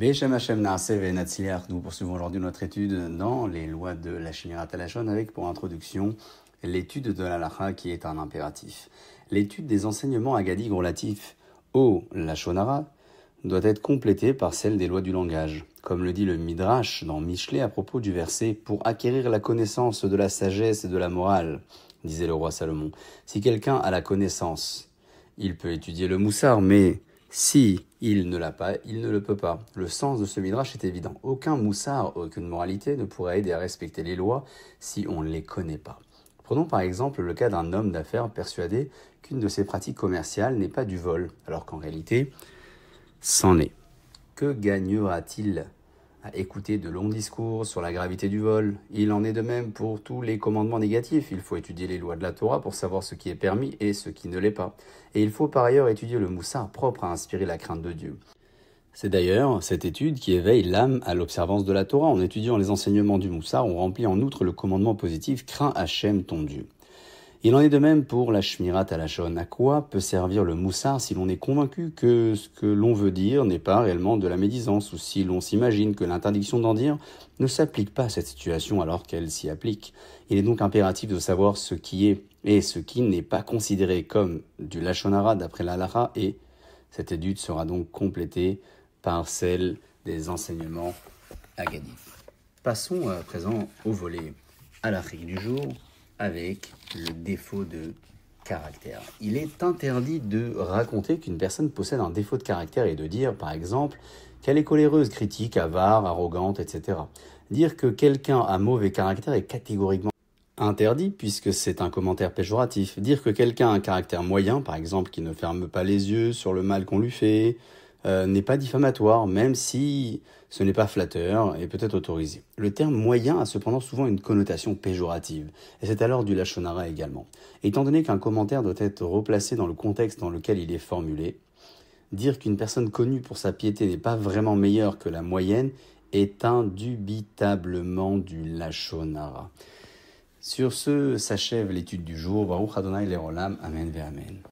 Beshem Hashem Naaseh Ve'Natzliach, nous poursuivons aujourd'hui notre étude dans les lois de la Shmirat HaLashon avec pour introduction l'étude de la Halacha qui est un impératif. L'étude des enseignements agadiques relatifs au Lashon Hara doit être complétée par celle des lois du langage. Comme le dit le Midrash dans Mishlei à propos du verset « Pour acquérir la connaissance de la sagesse et de la morale », disait le roi Salomon. Si quelqu'un a la connaissance, il peut étudier le Moussar, mais si il ne l'a pas, il ne le peut pas. Le sens de ce midrash est évident. Aucun moussar, aucune moralité ne pourra aider à respecter les lois si on ne les connaît pas. Prenons par exemple le cas d'un homme d'affaires persuadé qu'une de ses pratiques commerciales n'est pas du vol, alors qu'en réalité, c'en est. Que gagnera-t-il à écouter de longs discours sur la gravité du vol? Il en est de même pour tous les commandements négatifs. Il faut étudier les lois de la Torah pour savoir ce qui est permis et ce qui ne l'est pas. Et il faut par ailleurs étudier le moussar propre à inspirer la crainte de Dieu. C'est d'ailleurs cette étude qui éveille l'âme à l'observance de la Torah. En étudiant les enseignements du moussar, on remplit en outre le commandement positif « Crains Hachem ton Dieu ». Il en est de même pour la Shmirat HaLashon. À quoi peut servir le moussar si l'on est convaincu que ce que l'on veut dire n'est pas réellement de la médisance, ou si l'on s'imagine que l'interdiction d'en dire ne s'applique pas à cette situation alors qu'elle s'y applique? Il est donc impératif de savoir ce qui est et ce qui n'est pas considéré comme du Lashon Hara d'après la Halacha, et cette étude sera donc complétée par celle des enseignements agadiques. Passons à présent au volet halachique du jour, avec le défaut de caractère. Il est interdit de raconter qu'une personne possède un défaut de caractère et de dire, par exemple, qu'elle est coléreuse, critique, avare, arrogante, etc. Dire que quelqu'un a mauvais caractère est catégoriquement interdit puisque c'est un commentaire péjoratif. Dire que quelqu'un a un caractère moyen, par exemple, qui ne ferme pas les yeux sur le mal qu'on lui fait, n'est pas diffamatoire, même si ce n'est pas flatteur et peut être autorisé. Le terme moyen a cependant souvent une connotation péjorative, et c'est alors du Lashon Hara également. Étant donné qu'un commentaire doit être replacé dans le contexte dans lequel il est formulé, dire qu'une personne connue pour sa piété n'est pas vraiment meilleure que la moyenne est indubitablement du Lashon Hara. Sur ce s'achève l'étude du jour. Baruch Adonai Le'olam. Amen ve Amen.